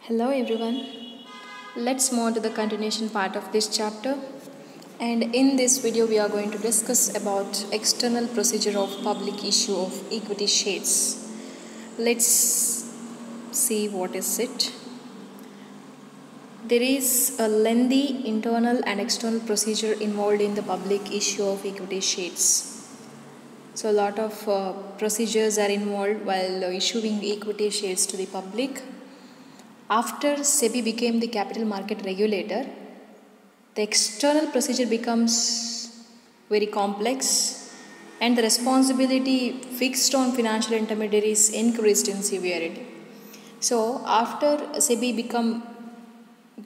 Hello everyone. Let's move on to the continuation part of this chapter. And in this video we are going to discuss about external procedure of public issue of equity shares. Let's see what is it. There is a lengthy internal and external procedure involved in the public issue of equity shares. So a lot of procedures are involved while issuing equity shares to the public. After SEBI became the capital market regulator, the external procedure becomes very complex and the responsibility fixed on financial intermediaries increased in severity. So after SEBI became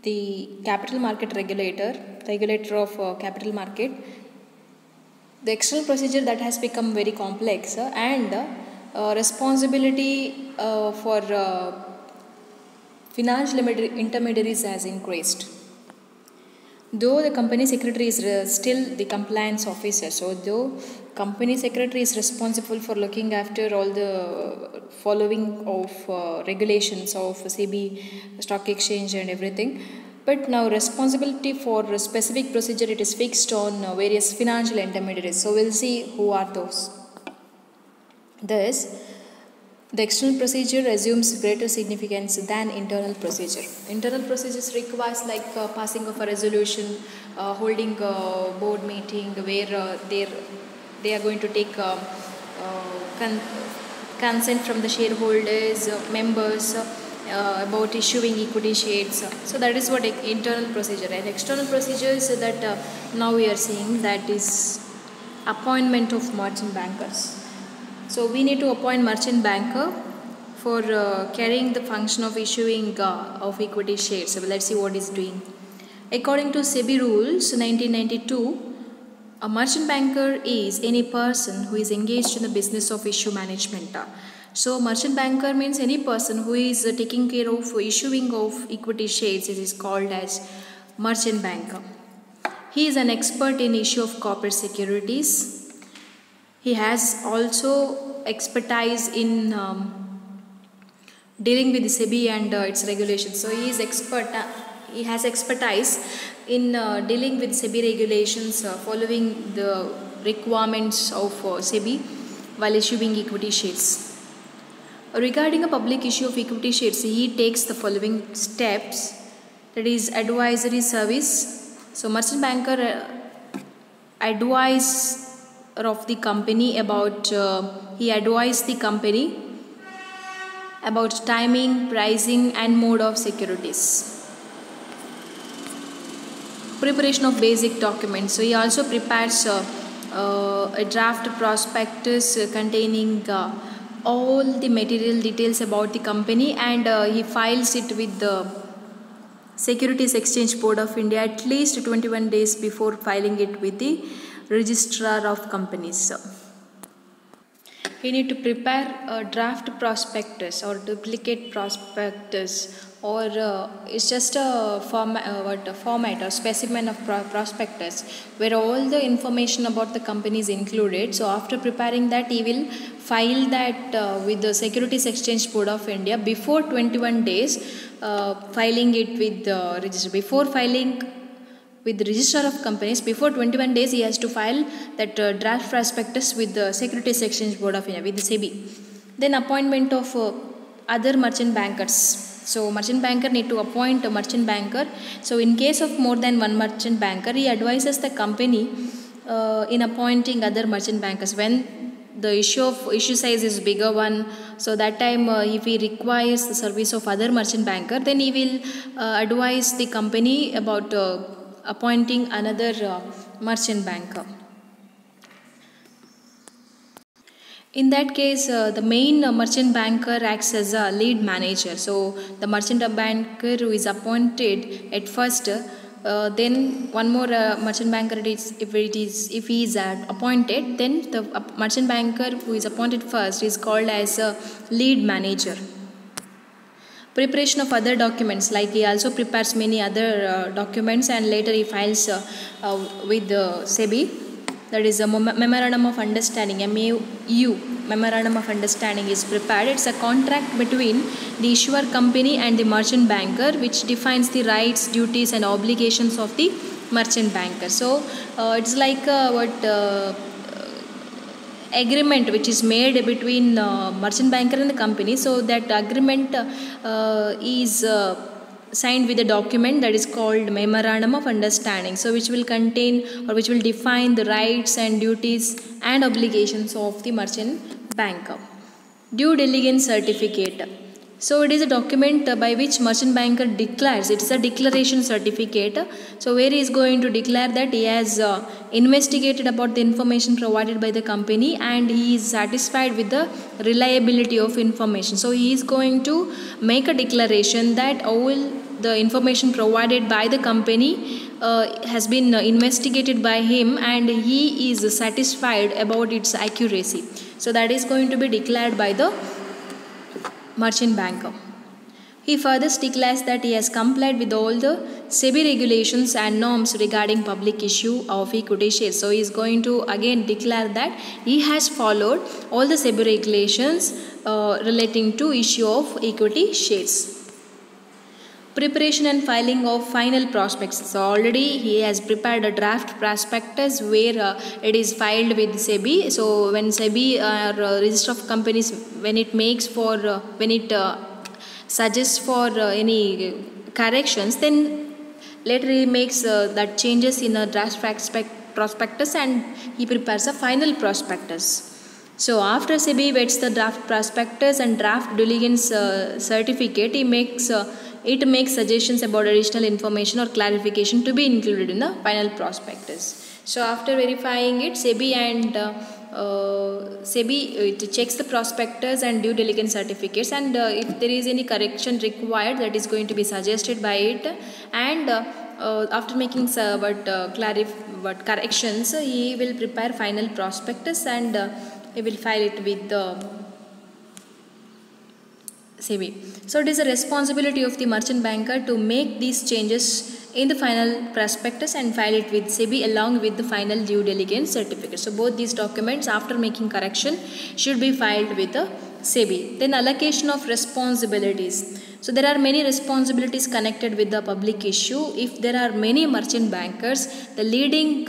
the capital market regulator of capital market, the external procedure that has become very complex and responsibility for financial intermediaries has increased. Though the company secretary is still the compliance officer, so though company secretary is responsible for looking after all the following of regulations of SEBI, stock exchange and everything, but now responsibility for a specific procedure it is fixed on various financial intermediaries. So we'll see who are those. Thus, the external procedure assumes greater significance than internal procedure. Internal procedures requires like passing of a resolution, holding a board meeting where they are going to take consent from the shareholders, members about issuing equity shares. So that is what internal procedure. And external procedure is that now we are seeing that is appointment of merchant bankers. So we need to appoint merchant banker for carrying the function of issuing of equity shares. So let's see what is doing. According to SEBI rules 1992, a merchant banker is any person who is engaged in the business of issue management. So merchant banker means any person who is taking care of issuing of equity shares. It is called as merchant banker. He is an expert in issue of corporate securities. He has also expertise in dealing with the SEBI and its regulations. So he is expert. He has expertise in dealing with SEBI regulations, following the requirements of SEBI while issuing equity shares. Regarding a public issue of equity shares, he takes the following steps. That is advisory service. So merchant banker advise of the company about he advised the company about timing, pricing and mode of securities. Preparation of basic documents. So he also prepares a draft prospectus containing all the material details about the company, and he files it with the Securities Exchange Board of India at least 21 days before filing it with the Registrar of Companies. You need to prepare a draft prospectus or duplicate prospectus, or it's just a format or specimen of prospectus where all the information about the company is included. So after preparing that, he will file that with the Securities Exchange Board of India before 21 days, filing it with the register. Before filing with the Registrar of Companies, before 21 days he has to file that draft prospectus with the Securities Exchange Board of India, with the SEBI. Then appointment of other merchant bankers. So merchant banker need to appoint a merchant banker. So in case of more than one merchant banker, he advises the company in appointing other merchant bankers when the issue size is bigger one. So that time if he requires the service of other merchant banker, then he will advise the company about appointing another merchant banker. In that case, the main merchant banker acts as a lead manager. So the merchant banker who is appointed at first, then one more merchant banker if he is appointed, then the merchant banker who is appointed first is called as a lead manager. Preparation of other documents, like he also prepares many other documents and later he files with the SEBI, that is a memorandum of understanding, MOU, memorandum of understanding is prepared. It's a contract between the issuer company and the merchant banker, which defines the rights, duties, and obligations of the merchant banker. So it's like agreement which is made between merchant banker and the company. So that agreement is signed with a document that is called memorandum of understanding, so which will contain or which will define the rights and duties and obligations of the merchant banker. Due diligence certificate. So it is a document by which merchant banker declares, it is a declaration certificate. So where he is going to declare that he has investigated about the information provided by the company and he is satisfied with the reliability of information. So he is going to make a declaration that all the information provided by the company has been investigated by him and he is satisfied about its accuracy. So that is going to be declared by the merchant banker. He further declares that he has complied with all the SEBI regulations and norms regarding public issue of equity shares. So he is going to again declare that he has followed all the SEBI regulations relating to issue of equity shares. Preparation and filing of final prospectus. So already he has prepared a draft prospectus where it is filed with SEBI. So when SEBI or register of companies, when it makes for when it suggests for any corrections, then later he makes that changes in a draft prospectus and he prepares a final prospectus. So after SEBI vets the draft prospectus and draft diligence certificate, it makes suggestions about additional information or clarification to be included in the final prospectus. So after verifying it, SEBI it checks the prospectus and due diligence certificates, and if there is any correction required, that is going to be suggested by it, and after making corrections, he will prepare final prospectus and he will file it with the SEBI. So it is a responsibility of the merchant banker to make these changes in the final prospectus and file it with SEBI along with the final due diligence certificate. So both these documents after making correction should be filed with the SEBI. Then allocation of responsibilities. So there are many responsibilities connected with the public issue. If there are many merchant bankers, the leading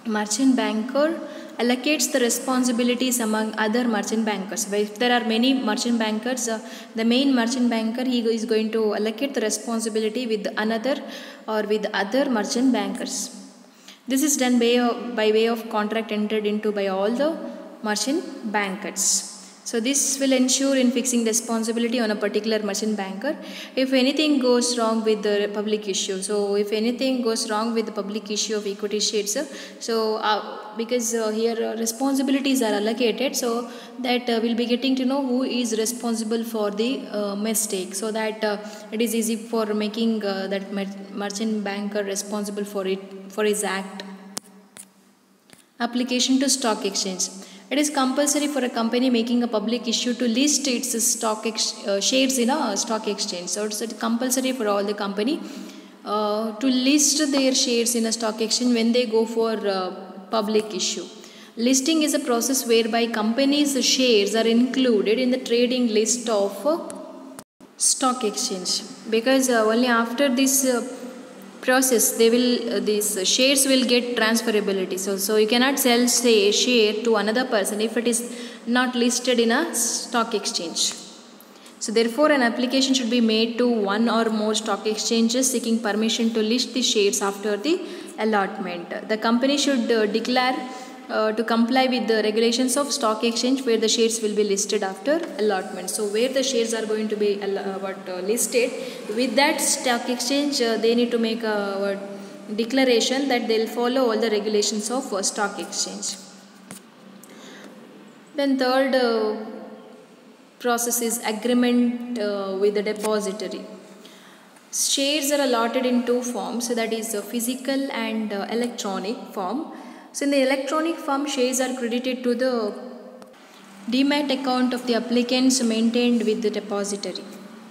merchant banker allocates the responsibilities among other merchant bankers. If there are many merchant bankers, the main merchant banker, he is going to allocate the responsibility with another or with other merchant bankers. This is done by way of contract entered into by all the merchant bankers. So this will ensure in fixing the responsibility on a particular merchant banker if anything goes wrong with the public issue. So if anything goes wrong with the public issue of equity shares, because here responsibilities are allocated, so that we'll be getting to know who is responsible for the mistake, so that it is easy for making that merchant banker responsible for his act. Application to stock exchange. It is compulsory for a company making a public issue to list its shares in a stock exchange. So it's compulsory for all the company to list their shares in a stock exchange when they go for public issue. Listing is a process whereby companies' shares are included in the trading list of stock exchange, because only after this process these shares will get transferability. So you cannot sell say a share to another person if it is not listed in a stock exchange. So therefore an application should be made to one or more stock exchanges seeking permission to list the shares after the allotment. The company should declare to comply with the regulations of stock exchange where the shares will be listed after allotment. So where the shares are going to be listed, with that stock exchange they need to make a declaration that they will follow all the regulations of stock exchange. Then third process is agreement with the depository. Shares are allotted in two forms, so that is physical and electronic form. So in the electronic form, shares are credited to the demat account of the applicants maintained with the depository.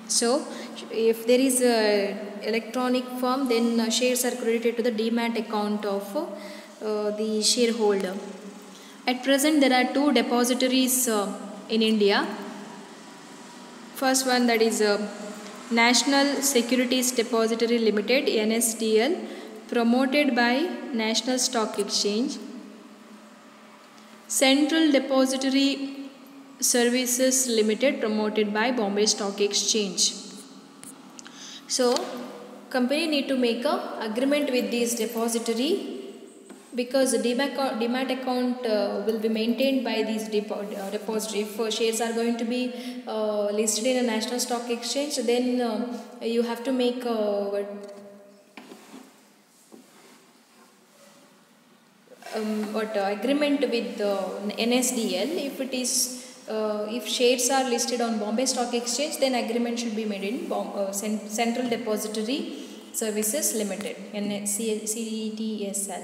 So if there is a electronic form, then shares are credited to the demat account of the shareholder. At present, there are two depositories in India. First one, that is National Securities Depository Limited (NSDL), promoted by National Stock Exchange. Central Depository Services Limited, promoted by Bombay Stock Exchange. So, company need to make a agreement with this depository, because the demat account will be maintained by these depository. If shares are going to be listed in a national stock exchange, then you have to make agreement with NSDL. If it is if shares are listed on Bombay Stock Exchange, then agreement should be made in Central Depository Services Limited (CDSL).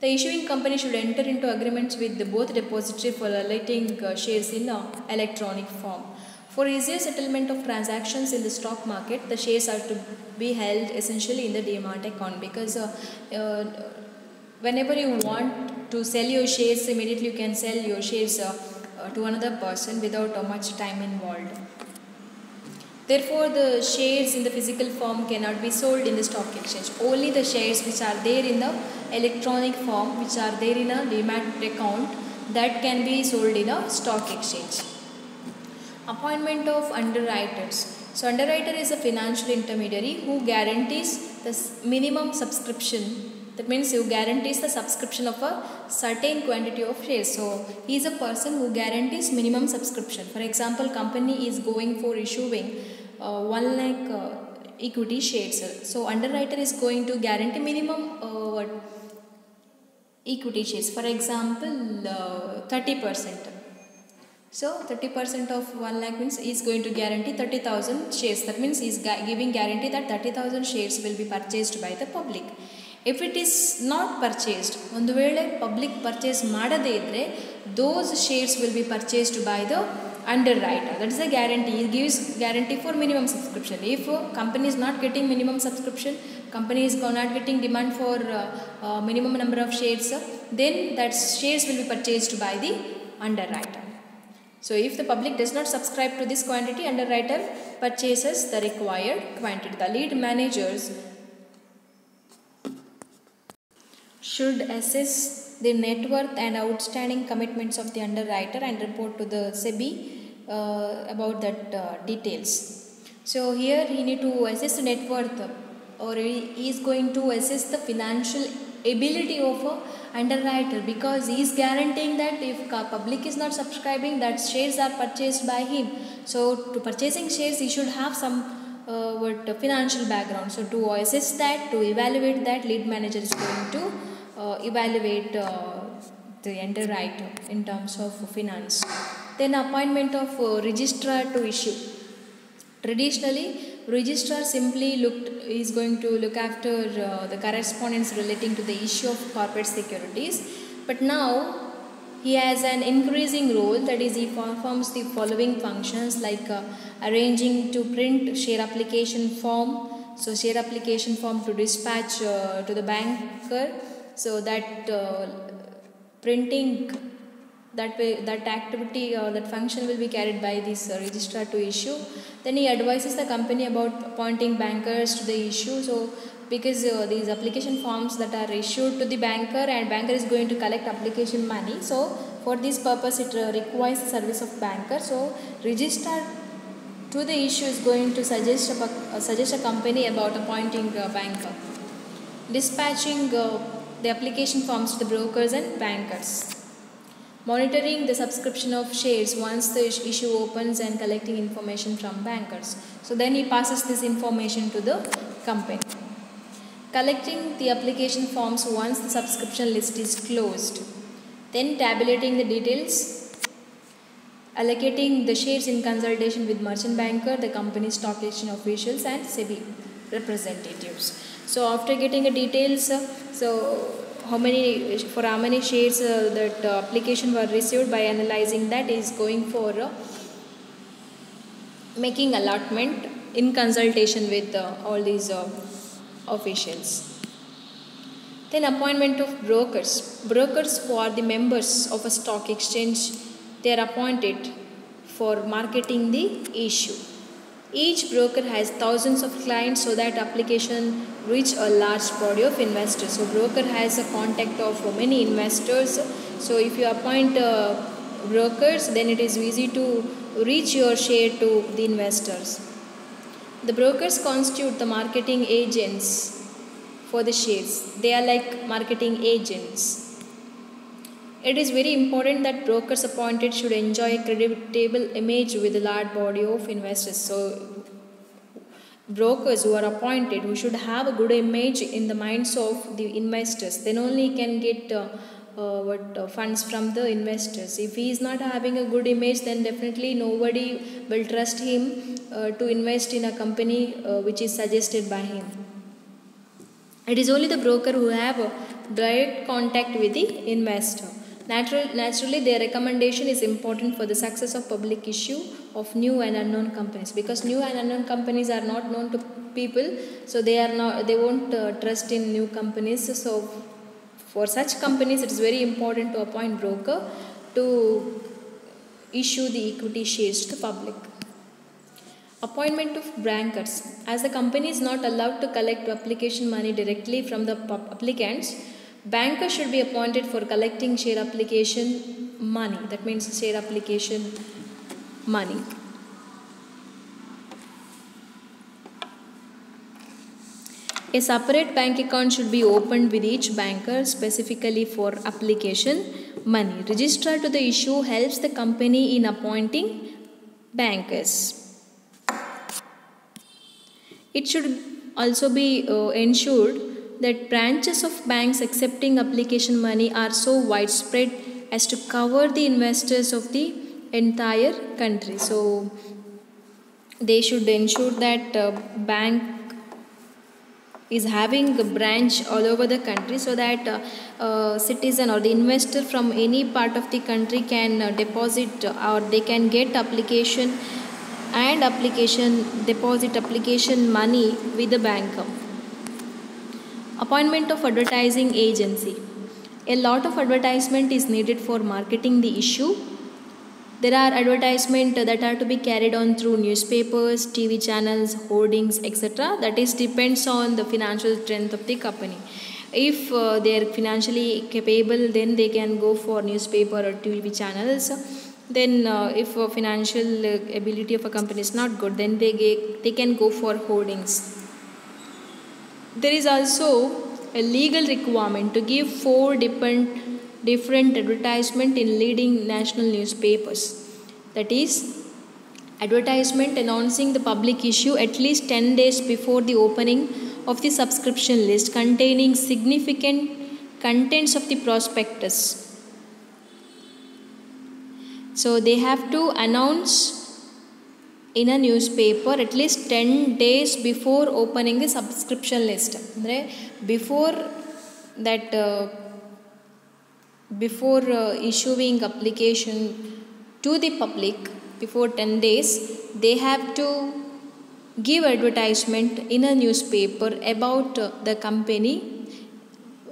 The issuing company should enter into agreements with both depository for relating shares in electronic form. For easier settlement of transactions in the stock market, the shares are to be held essentially in the demat account, because whenever you want to sell your shares, immediately you can sell your shares to another person without much time involved. Therefore, the shares in the physical form cannot be sold in the stock exchange. Only the shares which are there in the electronic form, which are there in a demat account, that can be sold in a stock exchange. Appointment of underwriters. So, underwriter is a financial intermediary who guarantees the minimum subscription. That means who guarantees the subscription of a certain quantity of shares. So, he is a person who guarantees minimum subscription. For example, company is going for issuing 1 lakh equity shares. So, underwriter is going to guarantee minimum equity shares. For example, 30%. So, 30% of 1 lakh means he is going to guarantee 30,000 shares. That means he is giving guarantee that 30,000 shares will be purchased by the public. If it is not purchased, ಒಂದು ವೇಳೆ public purchase ಮಾಡದೇ ಇದ್ದರೆ, those shares will be purchased by the underwriter. That is a guarantee. He gives guarantee for minimum subscription. If company is not getting minimum subscription, company is not getting demand for minimum number of shares, then that shares will be purchased by the underwriter. So, if the public does not subscribe to this quantity, underwriter purchases the required quantity. The lead managers should assess the net worth and outstanding commitments of the underwriter and report to the SEBI about that details. So, here he need to assess the net worth, or he is going to assess the financial ability of a underwriter, because he is guaranteeing that if public is not subscribing, that shares are purchased by him. So, to purchasing shares, he should have some financial background. So, to assess that, to evaluate that, lead manager is going to evaluate the underwriter in terms of finance. Then appointment of registrar to issue. Traditionally, registrar simply is going to look after the correspondence relating to the issue of corporate securities, but now he has an increasing role, that is he performs the following functions like arranging to print share application form. So, share application form to dispatch to the banker. So, that printing, that activity or that function will be carried by this registrar to issue. Then he advises the company about appointing bankers to the issue. So, because these application forms that are issued to the banker, and banker is going to collect application money. So, for this purpose it requires the service of banker. So, registrar to the issue is going to suggest a company about appointing a banker. Dispatching the application forms to the brokers and bankers. Monitoring the subscription of shares once the issue opens and collecting information from bankers. So, then he passes this information to the company. Collecting the application forms once the subscription list is closed. Then tabulating the details. Allocating the shares in consultation with merchant banker, the company's stock exchange officials and SEBI representatives. So, after getting the details, how many shares that application were received, by analyzing that, is going for making allotment in consultation with all these officials. Then appointment of brokers. Brokers who are the members of a stock exchange, they are appointed for marketing the issue. Each broker has thousands of clients so that application reach a large body of investors. So broker has a contact of many investors. So if you appoint brokers, then it is easy to reach your share to the investors. The brokers constitute the marketing agents for the shares. They are like marketing agents. It is very important that brokers appointed should enjoy a creditable image with a large body of investors. So brokers who are appointed, who should have a good image in the minds of the investors, then only can get funds from the investors. If he is not having a good image, then definitely nobody will trust him to invest in a company which is suggested by him. It is only the broker who have a direct contact with the investor. Naturally, their recommendation is important for the success of public issue of new and unknown companies, because new and unknown companies are not known to people, so they won't trust in new companies. So for such companies, it is very important to appoint broker to issue the equity shares to the public. Appointment of bankers. As the company is not allowed to collect application money directly from the applicants, bankers should be appointed for collecting share application money. That means share application money. A separate bank account should be opened with each banker specifically for application money. Registrar to the issue helps the company in appointing bankers. It should also be ensured that branches of banks accepting application money are so widespread as to cover the investors of the entire country. So they should ensure that bank is having a branch all over the country, so that citizen or the investor from any part of the country can deposit or they can get application deposit application money with the banker. Appointment of advertising agency. A lot of advertisement is needed for marketing the issue. There are advertisements that are to be carried on through newspapers, TV channels, hoardings, etc. That is depends on the financial strength of the company. If they are financially capable, then they can go for newspaper or TV channels. Then if financial ability of a company is not good, then they can go for hoardings. There is also a legal requirement to give 4 different advertisement in leading national newspapers. That is, advertisement announcing the public issue at least 10 days before the opening of the subscription list, containing significant contents of the prospectus. So they have to announce in a newspaper at least 10 days before opening the subscription list. Before that before issuing application to the public, before 10 days, they have to give advertisement in a newspaper about the company.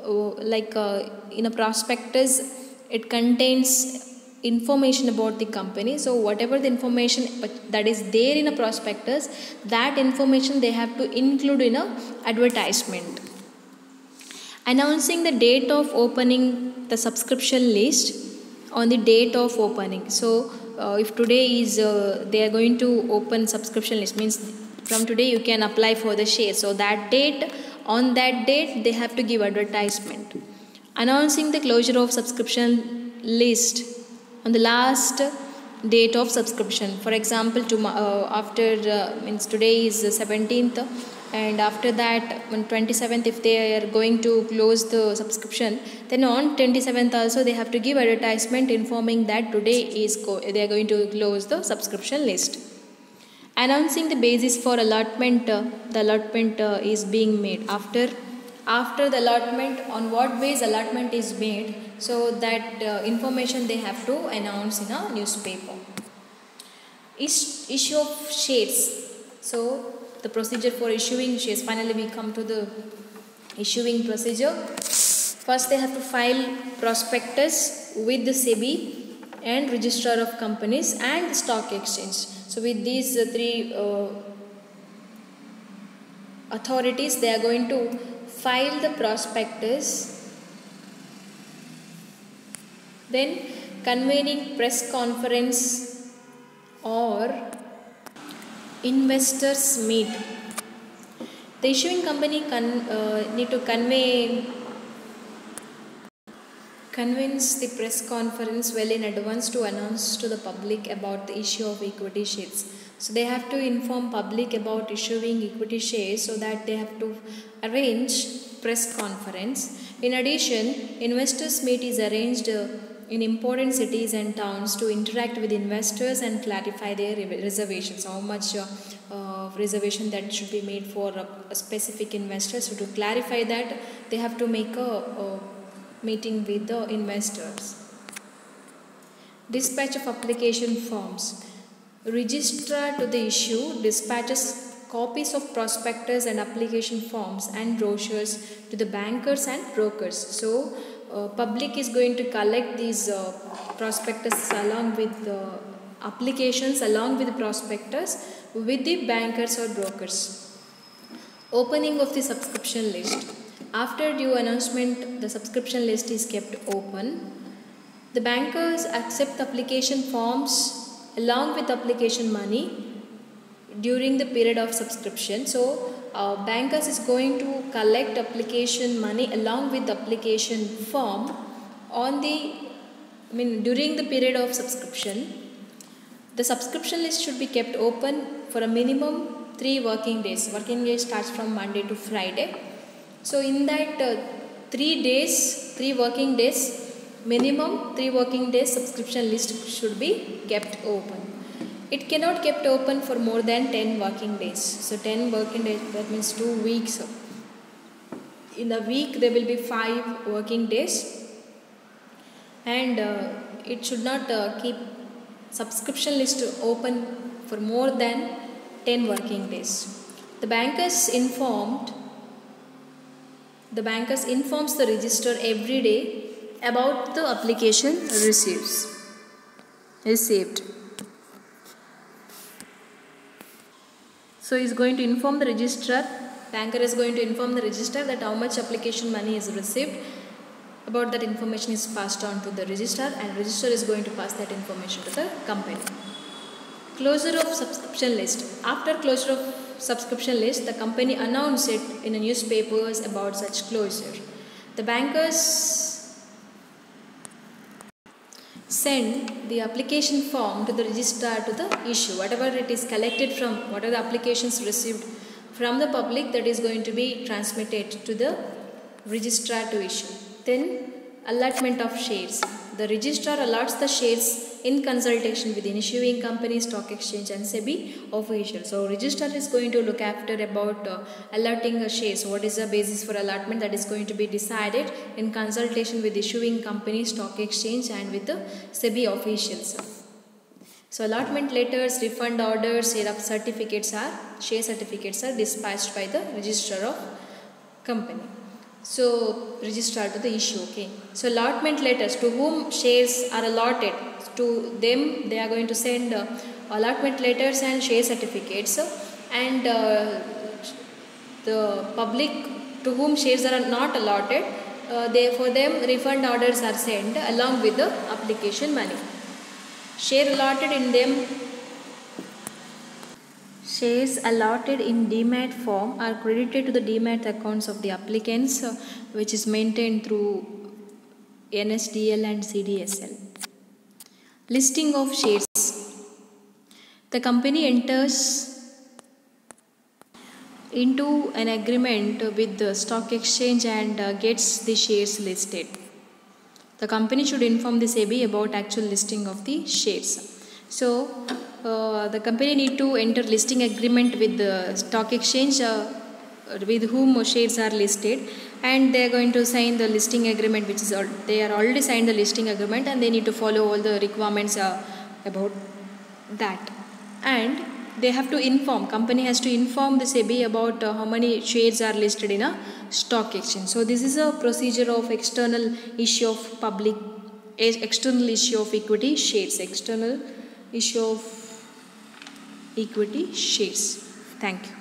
In a prospectus, it contains information about the company. So whatever the information that is there in a prospectus, that information they have to include in a advertisement. Announcing the date of opening the subscription list on the date of opening. So if today is they are going to open subscription list, means from today you can apply for the share. So on that date they have to give advertisement. Announcing the closure of subscription list on the last date of subscription. For example, means today is 17th, and after that on 27th, if they are going to close the subscription, then on 27th also they have to give advertisement informing that today they are going to close the subscription list. Announcing the basis for allotment. The allotment is being made after the allotment, on what base allotment is made, so that information they have to announce in a newspaper. Issue of shares. So the procedure for issuing shares. Finally we come to the issuing procedure. First they have to file prospectus with the SEBI and registrar of companies and the stock exchange. So with these three authorities, they are going to file the prospectus, then convening press conference or investors meet. The issuing company need to convince the press conference well in advance to announce to the public about the issue of equity shares. So they have to inform public about issuing equity shares, so that they have to arrange press conference. In addition, investors meet is arranged in important cities and towns to interact with investors and clarify their reservations, how much reservation that should be made for a specific investor. So to clarify that, they have to make a meeting with the investors. Dispatch of application forms. Registrar to the issue dispatches copies of prospectus and application forms and brochures to the bankers and brokers. So public is going to collect these prospectus along with the applications, along with the prospectus, with the bankers or brokers. Opening of the subscription list. After due announcement, the subscription list is kept open. The bankers accept application forms along with application money during the period of subscription. So bankers is going to collect application money along with the application form on the during the period of subscription. The subscription list should be kept open for a minimum 3 working days. Working day starts from Monday to Friday. So in that 3 working days, minimum 3 working days, subscription list should be kept open. It cannot kept open for more than 10 working days. So 10 working days, that means 2 weeks. In a week there will be 5 working days, and it should not keep subscription list open for more than 10 working days. The bankers informs the registrar every day about the application received. So he is going to inform the registrar, banker is going to inform the registrar that how much application money is received. About that information is passed on to the registrar, and registrar is going to pass that information to the company. Closure of subscription list. After closure of subscription list, the company announced it in the newspapers about such closure. The bankers send the application form to the registrar to the issue. Whatever it is collected from, what are the applications received from the public, that is going to be transmitted to the registrar to issue. Then allotment of shares. The registrar allots the shares in consultation with the issuing company, stock exchange and SEBI officials. So registrar is going to look after about allotting a shares. What is the basis for allotment, that is going to be decided in consultation with issuing company, stock exchange and with the SEBI officials. So allotment letters, refund orders, share certificates are dispatched by the registrar of company. So registrar to the issue. Okay. So allotment letters, to whom shares are allotted, to them they are going to send allotment letters and share certificates, and the public to whom shares are not allotted, for them refund orders are sent along with the application money. Shares allotted in demat form are credited to the demat accounts of the applicants, which is maintained through NSDL and CDSL. Listing of shares. The company enters into an agreement with the stock exchange and gets the shares listed. The company should inform the SEBI about actual listing of the shares. So the company need to enter listing agreement with the stock exchange with whom shares are listed, and they are going to sign the listing agreement, which is they are already signed the listing agreement, and they need to follow all the requirements about that. And they have to inform, company has to inform the SEBI about how many shares are listed in a stock exchange. So this is a procedure of external issue of public, external issue of equity shares, external issue of equity shares. Thank you.